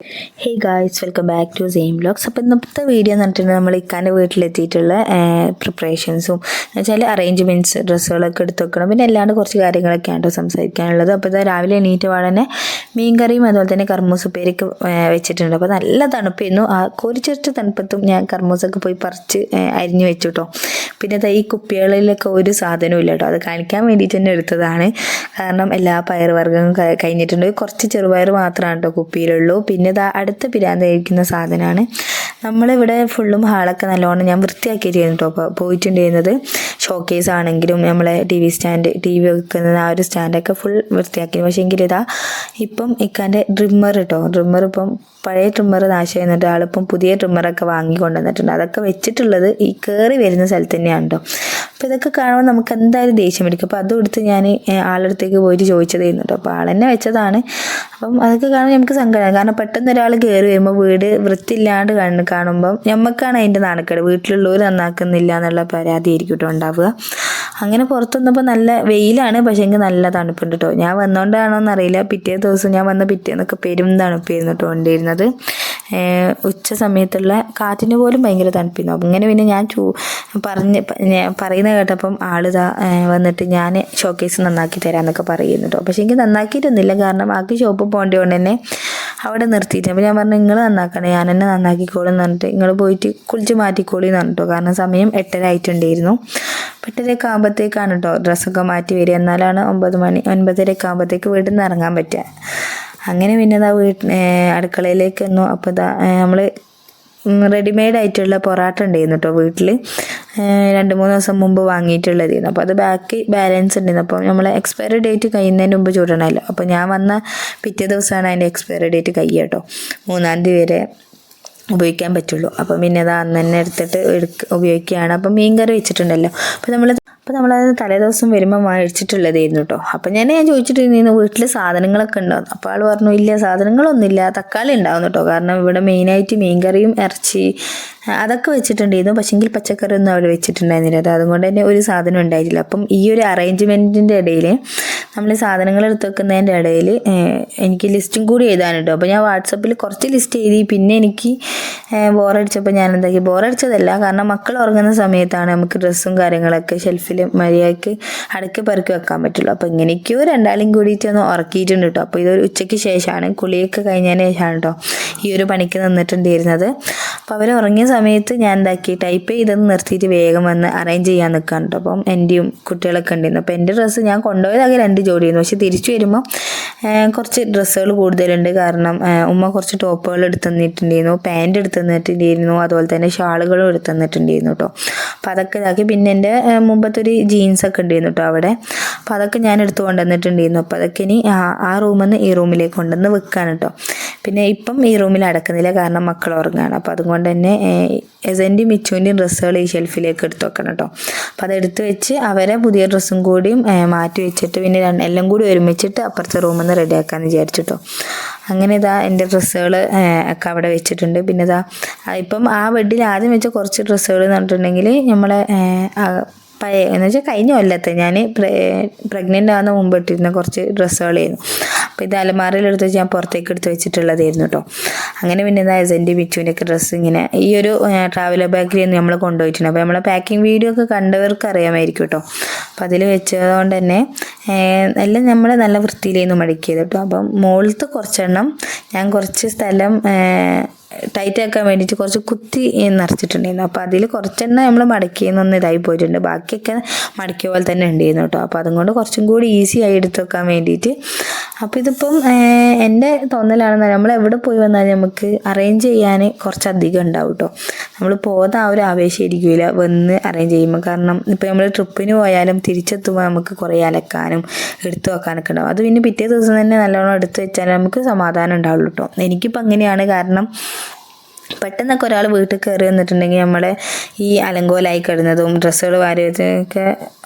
Hey guys, welcome back to same vlogs. അപ്പോൾ ഇന്നത്തെ video എന്ന് പറഞ്ഞിട്ടുണ്ടെങ്കിൽ നമ്മൾ ഇക്കാൻ്റെ വീട്ടിലെത്തിയിട്ടുള്ള പ്രിപ്പറേഷൻസും എന്നുവെച്ചാൽ അറേഞ്ച്മെൻറ്റ്സ്, ഡ്രസ്സുകളൊക്കെ എടുത്ത് വെക്കണം, പിന്നെ അല്ലാണ്ട് കുറച്ച് കാര്യങ്ങളൊക്കെയാണ് കേട്ടോ സംസാരിക്കാനുള്ളത്. അപ്പോൾ ഇത് രാവിലെ എണീറ്റ് പാടനെ മീൻകറിയും അതുപോലെ തന്നെ കർമ്മൂസുപ്പേരിയൊക്കെ വെച്ചിട്ടുണ്ട്. അപ്പോൾ നല്ല തണുപ്പായിരുന്നു. ആ കോരിച്ചൊരിച്ച തണുപ്പത്തും ഞാൻ കർമ്മൂസൊക്കെ പോയി പറിച്ച് അരിഞ്ഞ് വെച്ചു കേട്ടോ. പിന്നെ ഈ കുപ്പികളിലൊക്കെ ഒരു സാധനവും ഇല്ല കേട്ടോ, അത് കാണിക്കാൻ വേണ്ടിയിട്ട് തന്നെ എടുത്തതാണ്. കാരണം എല്ലാ പയറുവർഗ്ഗവും കഴിഞ്ഞിട്ടുണ്ട്. കുറച്ച് ചെറുപയർ മാത്രമാണ് കേട്ടോ കുപ്പിയിലുള്ളൂ. പിന്നെ അടുത്ത പിരാന്തായിരിക്കുന്ന സാധനമാണ്. നമ്മളിവിടെ ഫുള്ളും ഹാളൊക്കെ നല്ലോണം ഞാൻ വൃത്തിയാക്കിയിട്ടായിരുന്നു കേട്ടോ പോയിട്ടുണ്ടായിരുന്നത്. ഷോക്കേസ് ആണെങ്കിലും നമ്മളെ ടി വി വെക്കുന്ന ആ ഒരു സ്റ്റാൻഡൊക്കെ ഫുൾ വൃത്തിയാക്കി. പക്ഷേ എങ്കിലും ഇപ്പം ഇക്കാൻ്റെ ഡ്രിമ്മർ ഇപ്പം പഴയ ട്രിമ്മർ നാശം എന്നിട്ട് ആളിപ്പം പുതിയ ട്രിമ്മറൊക്കെ വാങ്ങി കൊണ്ടുവന്നിട്ടുണ്ട്. അതൊക്കെ വെച്ചിട്ടുള്ളത് ഈ കയറി വരുന്ന സ്ഥലത്ത് തന്നെയാണ് കേട്ടോ. അപ്പോൾ ഇതൊക്കെ കാണുമ്പോൾ നമുക്ക് എന്തായാലും ദേഷ്യം പിടിക്കും. അപ്പോൾ അതും എടുത്ത് ഞാൻ ആളടുത്തേക്ക് പോയിട്ട് ചോദിച്ചതായിരുന്നു കേട്ടോ. അപ്പോൾ ആളെന്നെ വെച്ചതാണ്. അപ്പം അതൊക്കെ കാണുമ്പോൾ നമുക്ക് സങ്കടമാണ്. കാരണം പെട്ടെന്ന് ഒരാൾ കയറി വരുമ്പോൾ വീട് വൃത്തിയില്ലാണ്ട് കാണുമ്പം നമുക്കാണ് അതിൻ്റെ നാണക്കേട്. വീട്ടിലുള്ളവർ നന്നാക്കുന്നില്ല എന്നുള്ള പരാതി ആയിരിക്കും കേട്ടോ ഉണ്ടാവുക. അങ്ങനെ പുറത്ത് വന്നപ്പോൾ നല്ല വെയിലാണ്, പക്ഷേ എനിക്ക് നല്ല തണുപ്പുണ്ട് കേട്ടോ. ഞാൻ വന്നുകൊണ്ടാണോ എന്നറിയില്ല, പിറ്റേ ദിവസം ഞാൻ വന്ന പിറ്റേന്നൊക്കെ പെരും തണുപ്പായിരുന്നു കേട്ടോ കൊണ്ടിരുന്നത്. ഉച്ച സമയത്തുള്ള കാറ്റിന് പോലും ഭയങ്കര തണുപ്പായിരുന്നു. അപ്പം ഇങ്ങനെ പിന്നെ ഞാൻ പറയുന്നത് കേട്ടപ്പം ആളിതാ വന്നിട്ട് ഞാൻ ഷോക്കേസ് നന്നാക്കി തരാമെന്നൊക്കെ പറയുന്നു കേട്ടോ. പക്ഷേ എനിക്ക് നന്നാക്കിയിട്ടൊന്നുമില്ല, കാരണം ആക്കി ഷോപ്പിൽ പോകേണ്ടത് കൊണ്ട് തന്നെ അവിടെ നിർത്തിയിട്ട്. അപ്പോൾ ഞാൻ പറഞ്ഞു നിങ്ങൾ നന്നാക്കണേ, ഞാൻ തന്നെ നന്നാക്കിക്കോളും എന്ന് പറഞ്ഞിട്ട് നിങ്ങൾ പോയിട്ട് കുളിച്ച് മാറ്റിക്കോളി എന്ന് പറഞ്ഞിട്ടോ. കാരണം സമയം 8:30 ആയിട്ടുണ്ടായിരുന്നു. 8:30 ആകുമ്പോഴത്തേക്കാണ് കേട്ടോ ഡ്രസ്സൊക്കെ മാറ്റി വരിക. എന്നാലാണ് 9:30 ആകുമ്പോഴത്തേക്ക് വീട്ടിൽ നിന്ന് ഇറങ്ങാൻ പറ്റുക. അങ്ങനെ പിന്നെ അടുക്കളയിലേക്ക് വന്നു. അപ്പോൾ നമ്മൾ റെഡിമെയ്ഡ് ആയിട്ടുള്ള പൊറാട്ട ഉണ്ടായിരുന്നു കേട്ടോ വീട്ടിൽ. 2-3 ദിവസം മുമ്പ് വാങ്ങിയിട്ടുള്ളതായിരുന്നു. അപ്പോൾ അത് ബാലൻസ് ഉണ്ടായിരുന്നു. അപ്പോൾ നമ്മൾ എക്സ്പയറി ഡേറ്റ് കഴിയുന്നതിന് മുമ്പ് ചൂടണമല്ലോ. അപ്പോൾ ഞാൻ വന്ന പിറ്റേ ദിവസമാണ് അതിൻ്റെ എക്സ്പയറി ഡേറ്റ് കഴിയുക കേട്ടോ. 3-ാം തീയതി വരെ ഉപയോഗിക്കാൻ പറ്റുള്ളൂ. അപ്പം പിന്നെ അന്ന് തന്നെ എടുത്തിട്ട് ഉപയോഗിക്കുകയാണ്. അപ്പം മീൻ കറി വെച്ചിട്ടുണ്ടല്ലോ. അപ്പോൾ നമ്മളത് തലേദിവസം വരുമ്പോൾ മേടിച്ചിട്ടുള്ളതായിരുന്നു കേട്ടോ. അപ്പം ഞാൻ ചോദിച്ചിട്ടുണ്ടായിരുന്നു വീട്ടിൽ സാധനങ്ങളൊക്കെ ഉണ്ടാവും. അപ്പോൾ ആൾ പറഞ്ഞു ഇല്ല, സാധനങ്ങളൊന്നുമില്ല, തക്കാളി ഉണ്ടാവും കേട്ടോ. കാരണം ഇവിടെ മെയിനായിട്ട് മീൻ കറിയും ഇറച്ചി അതൊക്കെ വെച്ചിട്ടുണ്ടായിരുന്നു. പക്ഷേങ്കിൽ പച്ചക്കറി ഒന്നും അവിടെ വെച്ചിട്ടുണ്ടായിരുന്നില്ല. അതുകൊണ്ട് തന്നെ ഒരു സാധനം ഉണ്ടായിട്ടില്ല. അപ്പം ഈ ഒരു അറേഞ്ച്മെൻറ്റിൻ്റെ ഇടയിൽ നമ്മൾ സാധനങ്ങൾ എടുത്ത് വെക്കുന്നതിൻ്റെ ഇടയിൽ എനിക്ക് ലിസ്റ്റും കൂടി എഴുതാനുണ്ടോ. അപ്പോൾ ഞാൻ വാട്സപ്പിൽ കുറച്ച് ലിസ്റ്റ് എഴുതി. പിന്നെ എനിക്ക് ബോറടിച്ചപ്പോൾ ഞാൻ എന്താക്കി, ബോറടിച്ചതല്ല, കാരണം മക്കൾ ഉറങ്ങുന്ന സമയത്താണ് നമുക്ക് ഡ്രസ്സും കാര്യങ്ങളൊക്കെ ഷെൽഫിൽ മര്യാദയ്ക്ക് അടുക്കി പെറുക്കി വെക്കാൻ പറ്റുള്ളൂ. അപ്പോൾ ഇങ്ങനെയൊക്കെയോ രണ്ടാളും കൂടിയിട്ട് ഒന്ന് ഉറക്കിയിട്ടുണ്ട് കേട്ടോ. അപ്പോൾ ഇതൊരു ഉച്ചയ്ക്ക് ശേഷമാണ്, കുളിയൊക്കെ കഴിഞ്ഞതിന് ശേഷമാണ് കേട്ടോ ഈ ഒരു പണിക്ക് നിന്നിട്ടുണ്ടായിരുന്നത്. അപ്പോൾ അവർ ഉറങ്ങിയ സമയത്ത് ഞാൻ എന്താക്കി, ടൈപ്പ് ചെയ്തെന്ന് നിർത്തിയിട്ട് വേഗം വന്ന് അറേഞ്ച് ചെയ്യാൻ നിൽക്കുകയാണ് കേട്ടോ. അപ്പം എൻ്റെയും കുട്ടികളൊക്കെ ഉണ്ടായിരുന്നു. അപ്പോൾ എൻ്റെ ഡ്രസ്സ് ഞാൻ കൊണ്ടുപോയതാകെ 2 ജോഡിയായിരുന്നു. പക്ഷെ തിരിച്ചു വരുമ്പോൾ കുറച്ച് ഡ്രസ്സുകൾ കൂടുതലുണ്ട്. കാരണം ഉമ്മ കുറച്ച് ടോപ്പുകൾ എടുത്ത് തന്നിട്ടുണ്ടായിരുന്നു, പാൻറ് എടുത്ത് തന്നിട്ടുണ്ടായിരുന്നു, അതുപോലെ തന്നെ ഷാളുകളും എടുത്ത് തന്നിട്ടുണ്ടായിരുന്നു കേട്ടോ. അപ്പോൾ അതൊക്കെ ഇതാക്കി. പിന്നെ എൻ്റെ മുമ്പത്തൊരു ജീൻസൊക്കെ ഉണ്ടായിരുന്നു കേട്ടോ അവിടെ. അപ്പോൾ അതൊക്കെ ഞാൻ എടുത്ത് കൊണ്ടുവന്നിട്ടുണ്ടായിരുന്നു. അപ്പോൾ അതൊക്കെ ഇനി ആ റൂമിൽ നിന്ന് ഈ റൂമിലേക്ക് കൊണ്ടുവന്ന് വെക്കുകയാണ് കേട്ടോ. പിന്നെ ഇപ്പം ഈ റൂമിൽ അടക്കുന്നില്ല, കാരണം മക്കൾ ഉറങ്ങുകയാണ്. അപ്പോൾ അതുകൊണ്ട് തന്നെ എസൻ്റെയും മിച്ചുവിൻ്റെയും ഡ്രസ്സുകൾ ഈ ഷെൽഫിലേക്ക് എടുത്ത് വെക്കണം കേട്ടോ. അപ്പോൾ അതെടുത്ത് വെച്ച് അവരെ പുതിയ ഡ്രസ്സും കൂടിയും മാറ്റി വെച്ചിട്ട് പിന്നെ എല്ലാം കൂടി ഒരുമിച്ചിട്ട് അപ്പുറത്തെ റൂമിൽ നിന്ന് റെഡിയാക്കാമെന്ന് വിചാരിച്ചിട്ടോ. അങ്ങനെ എൻ്റെ ഡ്രസ്സുകൾ ഒക്കെ അവിടെ വെച്ചിട്ടുണ്ട്. പിന്നെ ഇപ്പം ആ ബെഡിൽ ആദ്യം വെച്ച കുറച്ച് ഡ്രസ്സുകൾ എന്ന് പറഞ്ഞിട്ടുണ്ടെങ്കിൽ നമ്മളെ പഴയ എന്ന് വെച്ചാൽ കഴിഞ്ഞ കൊല്ലത്തെ ഞാൻ പ്രഗ്നൻ്റ് ആകുന്ന മുമ്പ് ഇട്ടിരുന്ന കുറച്ച് ഡ്രസ്സുകളായിരുന്നു. അപ്പോൾ ഇത് അലമാരയിലെടുത്ത് വെച്ച് ഞാൻ പുറത്തേക്ക് എടുത്ത് വെച്ചിട്ടുള്ളതായിരുന്നു കേട്ടോ. അങ്ങനെ പിന്നെ എസൻ്റെ ബിച്ചുവിൻ്റെയൊക്കെ ഡ്രസ്സ് ഇങ്ങനെ ഈ ഒരു ട്രാവലർ ബാഗിൽ നമ്മൾ കൊണ്ടുപോയിട്ടുണ്ട്. അപ്പോൾ നമ്മളെ പാക്കിംഗ് വീഡിയോ ഒക്കെ കണ്ടവർക്ക് അറിയാമായിരിക്കും കേട്ടോ. അപ്പോൾ അതിൽ വെച്ചതുകൊണ്ട് തന്നെ എല്ലാം നമ്മൾ നല്ല വൃത്തിയിലേന്ന് മടക്കിയത് കേട്ടോ. അപ്പം മുകളിലത്തെ കുറച്ചെണ്ണം ഞാൻ കുറച്ച് സ്ഥലം ടൈറ്റ് ആക്കാൻ വേണ്ടിയിട്ട് കുറച്ച് കുത്തി നിറച്ചിട്ടുണ്ടായിരുന്നു. അപ്പോൾ അതിൽ കുറച്ചെണ്ണം നമ്മൾ മടക്കിയെന്നൊന്ന് ഇതായി പോയിട്ടുണ്ട്. ബാക്കിയൊക്കെ മടക്കിയ പോലെ തന്നെ ഉണ്ടായിരുന്നു കേട്ടോ. അപ്പോൾ അതുകൊണ്ട് കുറച്ചും കൂടി ഈസി ആയി എടുത്ത് വെക്കാൻ വേണ്ടിയിട്ട്. അപ്പോൾ ഇതിപ്പം എൻ്റെ തോന്നലാണെന്ന്, നമ്മൾ എവിടെ പോയി വന്നാലും നമുക്ക് അറേഞ്ച് ചെയ്യാൻ കുറച്ചധികം ഉണ്ടാവും കേട്ടോ. നമ്മൾ പോകുന്ന ആ ഒരു ആവേശം ഇരിക്കില്ല വന്ന് അറേഞ്ച് ചെയ്യുമ്പോൾ. കാരണം ഇപ്പോൾ നമ്മൾ ട്രിപ്പിന് പോയാലും തിരിച്ചെത്തുമ്പോൾ നമുക്ക് കുറേ അലക്കാനും എടുത്തു വെക്കാനൊക്കെ ഉണ്ടാവും. അത് പിന്നെ പിറ്റേ ദിവസം തന്നെ നല്ലോണം എടുത്ത് വെച്ചാൽ നമുക്ക് സമാധാനം ഉണ്ടാവുള്ളൂ കേട്ടോ. എനിക്കിപ്പോൾ അങ്ങനെയാണ്. കാരണം പെട്ടെന്നൊക്കെ ഒരാൾ വീട്ടിൽ കയറി വന്നിട്ടുണ്ടെങ്കിൽ നമ്മളെ ഈ അലങ്കോലായി കിടന്നതും ഡ്രസ്സുകൾ വാരി വെച്ചൊക്കെ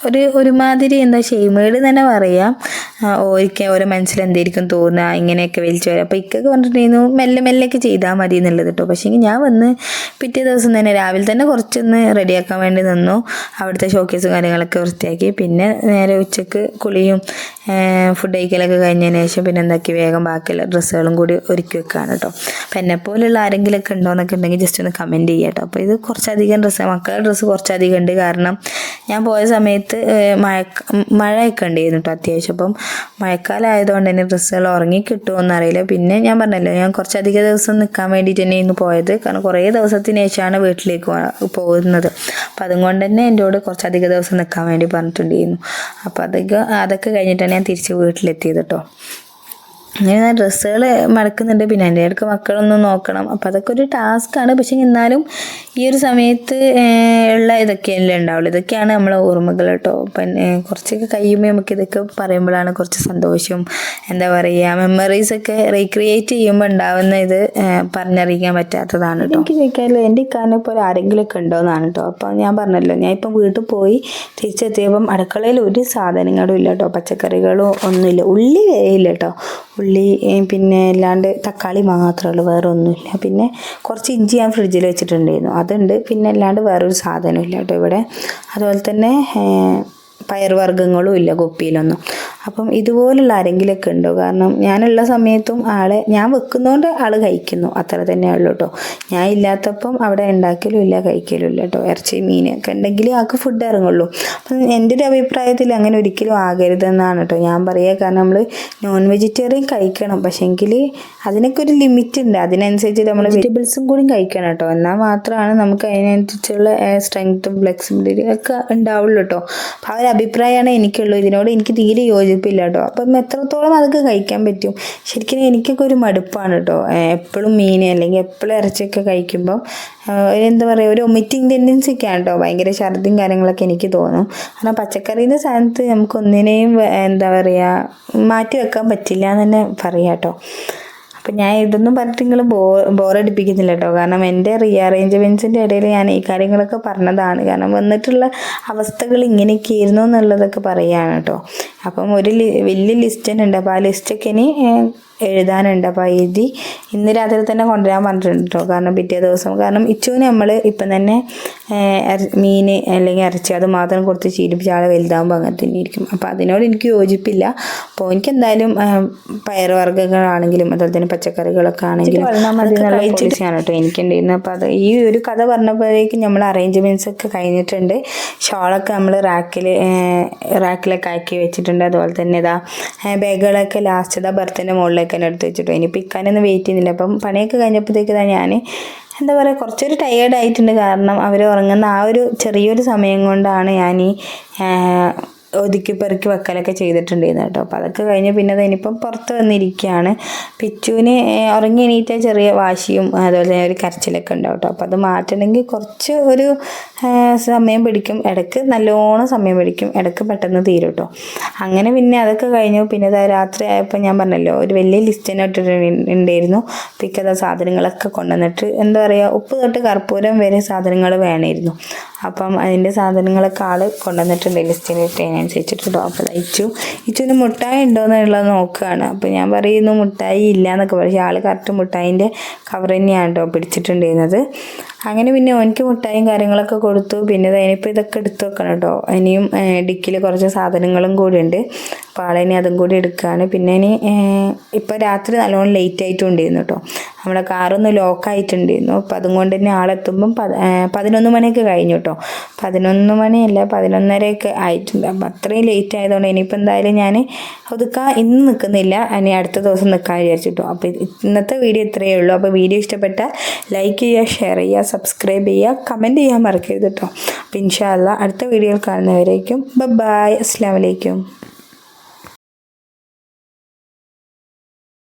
ഒരുമാതിരി എന്താ ഷെയ്മേഡ് തന്നെ പറയാം. ഓരോ മനസ്സിൽ എന്തായിരിക്കും തോന്നുക ഇങ്ങനെയൊക്കെ വലിച്ചു വരാം. അപ്പോൾ ഇക്കൊക്കെ പറഞ്ഞിട്ടുണ്ടായിരുന്നു മെല്ലെ മെല്ലെയൊക്കെ ചെയ്താൽ മതി എന്നുള്ളത് കേട്ടോ. പക്ഷേ ഞാൻ വന്ന് പിറ്റേ ദിവസം തന്നെ രാവിലെ തന്നെ കുറച്ചൊന്ന് റെഡിയാക്കാൻ വേണ്ടി നിന്നു. അവിടുത്തെ ഷോക്കേസും കാര്യങ്ങളൊക്കെ വൃത്തിയാക്കി. പിന്നെ നേരെ ഉച്ചക്ക് കുളിയും ഫുഡ് കഴിക്കലൊക്കെ കഴിഞ്ഞതിന് ശേഷം പിന്നെ എന്താക്കി വേഗം ബാക്കിയുള്ള ഡ്രസ്സുകളും കൂടി ഒരുക്കി വെക്കുകയാണ് കേട്ടോ. അപ്പം എന്നെപ്പോലുള്ള ആരെങ്കിലുമൊക്കെ ഉണ്ടോയെന്നൊക്കെ ഉണ്ടെങ്കിൽ ജസ്റ്റ് ഒന്ന് കമൻറ്റ് ചെയ്യുക കേട്ടോ. അപ്പോൾ ഇത് കുറച്ചധികം മക്കളുടെ ഡ്രസ്സ് കുറച്ചധികം ഉണ്ട്. കാരണം ഞാൻ പോയ സമയത്ത് മഴയൊക്കെ ഉണ്ടായിരുന്നു കേട്ടോ അത്യാവശ്യം. അപ്പം മഴക്കാലം ആയതുകൊണ്ട് തന്നെ ഡ്രസ്സുകൾ ഉറങ്ങി കിട്ടുമോ എന്നറിയില്ല. പിന്നെ ഞാൻ പറഞ്ഞല്ലോ ഞാൻ കുറച്ചധികം ദിവസം നിൽക്കാൻ വേണ്ടിയിട്ട് തന്നെ ഇന്ന് പോയത്. കാരണം കുറേ ദിവസത്തിന് ശേഷമാണ് വീട്ടിലേക്ക് പോകുന്നത്. അപ്പം അതുകൊണ്ട് തന്നെ എൻ്റെ കൂടെ കുറച്ചധികം ദിവസം നിൽക്കാൻ വേണ്ടി പറഞ്ഞിട്ടുണ്ടായിരുന്നു. അപ്പോൾ അതൊക്കെ കഴിഞ്ഞിട്ടാണ് ഞാൻ തിരിച്ച് വീട്ടിലെത്തിയത് കേട്ടോ. അങ്ങനെ ഞാൻ ഡ്രസ്സുകൾ മടക്കുന്നുണ്ട്. പിന്നെ എൻ്റെ ഇടയ്ക്ക് മക്കളൊന്നും നോക്കണം. അപ്പോൾ അതൊക്കെ ഒരു ടാസ്ക്കാണ്. പക്ഷേ എന്നാലും ഈ ഒരു സമയത്ത് ഉള്ള ഇതൊക്കെയല്ലേ ഉണ്ടാവുള്ളൂ. ഇതൊക്കെയാണ് നമ്മളെ ഓർമ്മകൾ കേട്ടോ. പിന്നെ കുറച്ചൊക്കെ കഴിയുമ്പോൾ നമുക്ക് ഇതൊക്കെ പറയുമ്പോഴാണ് കുറച്ച് സന്തോഷവും എന്താ പറയുക മെമ്മറീസൊക്കെ റീക്രിയേറ്റ് ചെയ്യുമ്പോൾ ഉണ്ടാവുന്ന ഇത് പറഞ്ഞറിയിക്കാൻ പറ്റാത്തതാണ് കേട്ടോ. എനിക്ക് ചോദിക്കാമല്ലോ എൻ്റെ ഇക്കാനെ പോലെ ആരെങ്കിലുമൊക്കെ ഉണ്ടോയെന്നാണ് കേട്ടോ. അപ്പോൾ ഞാൻ പറഞ്ഞല്ലോ ഞാൻ ഇപ്പം വീട്ടിൽ പോയി തിരിച്ചെത്തിയപ്പം അടുക്കളയിൽ ഒരു സാധനങ്ങളും ഇല്ല കേട്ടോ. പച്ചക്കറികളോ ഒന്നുമില്ല. ഉള്ളി വേയില്ല കേട്ടോ. ഉള്ളി പിന്നെ അല്ലാണ്ട് തക്കാളി മാത്രമേ ഉള്ളൂ, വേറെ ഒന്നുമില്ല. പിന്നെ കുറച്ച് ഇഞ്ചി ഞാൻ ഫ്രിഡ്ജിൽ വെച്ചിട്ടുണ്ടായിരുന്നു, അതുണ്ട്. പിന്നെ അല്ലാണ്ട് വേറൊരു സാധനവും ഇല്ല കേട്ടോ ഇവിടെ. അതുപോലെ തന്നെ പയറുവർഗ്ഗങ്ങളും ഇല്ല കുപ്പിയിലൊന്നും. അപ്പം ഇതുപോലുള്ള ആരെങ്കിലുമൊക്കെ ഉണ്ടോ? കാരണം ഞാനുള്ള സമയത്തും ഞാൻ വെക്കുന്നതുകൊണ്ട് ആൾ കഴിക്കുന്നു, അത്ര തന്നെ ഉള്ളൂ കേട്ടോ. ഞാൻ ഇല്ലാത്തപ്പം അവിടെ ഉണ്ടാക്കലും ഇല്ല കഴിക്കലും ഇല്ല കേട്ടോ. ഇറച്ചി മീനൊക്കെ ഉണ്ടെങ്കിൽ ആൾക്ക് ഫുഡ് ഇറങ്ങുള്ളൂ. അപ്പം എൻ്റെ ഒരു അഭിപ്രായത്തിൽ അങ്ങനെ ഒരിക്കലും ആകരുതെന്നാണ് കേട്ടോ ഞാൻ പറയുക. കാരണം നമ്മൾ നോൺ വെജിറ്റേറിയൻ കഴിക്കണം, പക്ഷേങ്കിൽ അതിനൊക്കെ ഒരു ലിമിറ്റ് ഉണ്ട്. അതിനനുസരിച്ച് നമ്മൾ വെജിറ്റബിൾസും കൂടി കഴിക്കണം കേട്ടോ. എന്നാൽ മാത്രമാണ് നമുക്ക് അതിനനുസരിച്ചുള്ള സ്ട്രെങ്ത്തും ഫ്ലെക്സിബിലിറ്റിയും ഒക്കെ ഉണ്ടാവുള്ളൂ കേട്ടോ. അപ്പോൾ ആ ഒരു അഭിപ്രായമാണ് എനിക്കുള്ളൂ. ഇതിനോട് എനിക്ക് തീരെ യോജിപ്പില്ല കേട്ടോ. അപ്പം എത്രത്തോളം അതൊക്കെ കഴിക്കാൻ പറ്റും? ശരിക്കും എനിക്കൊക്കെ ഒരു മടുപ്പാണ് കേട്ടോ. എപ്പോഴും മീൻ അല്ലെങ്കിൽ എപ്പോഴും ഇറച്ചിയൊക്കെ കഴിക്കുമ്പോൾ എന്താ പറയുക ഒരു ഒമിറ്റിംഗ് ടെൻഡൻസി ഒക്കെ ആണ് കേട്ടോ. ഭയങ്കര ഛർദിയും കാര്യങ്ങളൊക്കെ എനിക്ക് തോന്നും. കാരണം പച്ചക്കറീൻ്റെ സ്ഥാനത്ത് നമുക്കൊന്നിനെയും എന്താ പറയുക മാറ്റി വെക്കാൻ പറ്റില്ല എന്ന് തന്നെ പറയാം കേട്ടോ. അപ്പം ഞാൻ ഇതൊന്നും പറഞ്ഞിട്ട് നിങ്ങൾ ബോറടിപ്പിക്കുന്നില്ല കേട്ടോ. കാരണം എൻ്റെ റീഅറേഞ്ച്മെൻറ്റ്സിൻ്റെ ഇടയിൽ ഞാൻ ഈ കാര്യങ്ങളൊക്കെ പറഞ്ഞതാണ്. കാരണം വന്നിട്ടുള്ള അവസ്ഥകൾ ഇങ്ങനെയൊക്കെ ആയിരുന്നു എന്നുള്ളതൊക്കെ പറയുകയാണ് കേട്ടോ. അപ്പം ഒരു വലിയ ലിസ്റ്റ് തന്നെ ഉണ്ട്. അപ്പോൾ ആ ലിസ്റ്റൊക്കെ ഇനി എഴുതാനുണ്ട്. അപ്പോൾ എഴുതി ഇന്ന് രാത്രി തന്നെ കൊണ്ടുവരാൻ പറഞ്ഞിട്ടുണ്ട് കേട്ടോ. കാരണം പിറ്റേ ദിവസം കാരണം ഇച്ചുവിന് നമ്മൾ ഇപ്പം തന്നെ മീൻ അല്ലെങ്കിൽ ഇറച്ചി അത് മാത്രം കൊടുത്ത് ശീലിപ്പിച്ച ആൾ വലുതാകുമ്പോൾ അങ്ങനെ തന്നെ ഇരിക്കും. അപ്പോൾ അതിനോട് എനിക്ക് യോജിപ്പില്ല. അപ്പോൾ എനിക്ക് എന്തായാലും പയറുവർഗ്ഗങ്ങളാണെങ്കിലും അതുപോലെ തന്നെ പച്ചക്കറികളൊക്കെ ആണെങ്കിലും കഴിച്ചിട്ടാണ് കേട്ടോ എനിക്കുണ്ടായിരുന്നത്. അപ്പോൾ അത് ഈ ഒരു കഥ പറഞ്ഞപ്പോഴേക്കും നമ്മൾ അറേഞ്ച്മെൻറ്റ്സ് ഒക്കെ കഴിഞ്ഞിട്ടുണ്ട്. ഷോളൊക്കെ നമ്മൾ റാക്കിലൊക്കെ ആക്കി വെച്ചിട്ടുണ്ട്. അതുപോലെ തന്നെ ബാഗുകളൊക്കെ ലാസ്റ്റ് ബർത്തിൻ്റെ മുകളിലേക്ക് തന്നെ എടുത്ത് വെച്ചിട്ടോ. ഇനി പിക്കാനൊന്നും വെയിറ്റ് ചെയ്യുന്നില്ല. അപ്പം പണിയൊക്കെ കഴിഞ്ഞപ്പോഴത്തേക്ക് ഞാൻ എന്താ പറയുക കുറച്ചൊരു ടയേർഡ് ആയിട്ടുണ്ട്. കാരണം അവർ ഉറങ്ങുന്ന ആ ഒരു ചെറിയൊരു സമയം കൊണ്ടാണ് ഞാൻ ഈ ഒതുക്കി പെറുക്കി വെക്കലൊക്കെ ചെയ്തിട്ടുണ്ടായിരുന്നു കേട്ടോ. അപ്പോൾ അതൊക്കെ കഴിഞ്ഞ് പിന്നെ അതിനിപ്പം പുറത്ത് വന്നിരിക്കുകയാണ്. പിച്ചുവിന് ഉറങ്ങി എണീറ്റ ചെറിയ വാശിയും അതുപോലെ തന്നെ ഒരു കരച്ചിലൊക്കെ ഉണ്ടാവും കേട്ടോ. അപ്പോൾ അത് മാറ്റണമെങ്കിൽ കുറച്ച് ഒരു സമയം പിടിക്കും. ഇടയ്ക്ക് നല്ലോണം സമയം പിടിക്കും, ഇടയ്ക്ക് പെട്ടെന്ന് തീരും കേട്ടോ. അങ്ങനെ പിന്നെ അതൊക്കെ കഴിഞ്ഞു. പിന്നെ രാത്രി ആയപ്പോൾ ഞാൻ പറഞ്ഞല്ലോ ഒരു വലിയ ലിസ്റ്റ് തന്നെ ഇട്ടിട്ടുണ്ടായിരുന്നു. പിക്കത സാധനങ്ങളൊക്കെ കൊണ്ടുവന്നിട്ട് എന്താ പറയുക ഉപ്പ് തൊട്ട് കർപ്പൂരം വരെ സാധനങ്ങൾ വേണമായിരുന്നു. അപ്പം അതിൻ്റെ സാധനങ്ങളൊക്കെ ആൾ കൊണ്ടുവന്നിട്ടുണ്ട് ലിസ്റ്റിലിട്ട് അതിനനുസരിച്ചിട്ട് കേട്ടോ. അപ്പോൾ ഇച്ചുവിന് മുട്ടായി ഉണ്ടോയെന്നുള്ളത് നോക്കുകയാണ്. അപ്പോൾ ഞാൻ പറയുന്നു മുട്ടായി ഇല്ല എന്നൊക്കെ പക്ഷേ ആൾ കറക്റ്റ് മുട്ടായിൻ്റെ കവർ തന്നെയാണ് കേട്ടോ പിടിച്ചിട്ടുണ്ടായിരുന്നത്. അങ്ങനെ പിന്നെ എനിക്ക് മുട്ടായും കാര്യങ്ങളൊക്കെ കൊടുത്തു. പിന്നെ അതിനിപ്പോൾ ഇതൊക്കെ എടുത്തു വെക്കണം കേട്ടോ. ഇനിയും ഡിക്കിൽ കുറച്ച് സാധനങ്ങളും കൂടി ഉണ്ട്. അപ്പോൾ ആളിനി അതും കൂടി എടുക്കുകയാണ്. പിന്നെ ഇനി ഇപ്പോൾ രാത്രി നല്ലോണം ലേറ്റ് ആയിട്ടുണ്ടായിരുന്നു കേട്ടോ. നമ്മുടെ കാറൊന്ന് ലോക്കായിട്ടുണ്ടായിരുന്നു. അപ്പോൾ അതുകൊണ്ട് തന്നെ ആളെത്തുമ്പം 11 മണിയൊക്കെ കഴിഞ്ഞു കേട്ടോ. 11 മണിയല്ല 11:30 ആയിട്ടുണ്ട്. അപ്പം അത്രയും ലേറ്റ് ആയതുകൊണ്ട് ഇനിയിപ്പോൾ എന്തായാലും ഞാൻ ഇന്ന് നിൽക്കുന്നില്ല, ഇനി അടുത്ത ദിവസം നിൽക്കാൻ വിചാരിച്ചിട്ടോ. അപ്പോൾ ഇന്നത്തെ വീഡിയോ ഇത്രയേ ഉള്ളൂ. അപ്പോൾ വീഡിയോ ഇഷ്ടപ്പെട്ടാൽ ലൈക്ക് ചെയ്യുക, ഷെയർ ചെയ്യുക, സബ്സ്ക്രൈബ് ചെയ്യുക, കമൻറ്റ് ചെയ്യാൻ മറക്കരുത് കേട്ടോ. അപ്പോൾ ഇൻഷാ അല്ലാഹ് അടുത്ത വീഡിയോയിൽ കാണുന്നവരേക്കും ബൈ, അസ്സലാമു അലൈക്കും.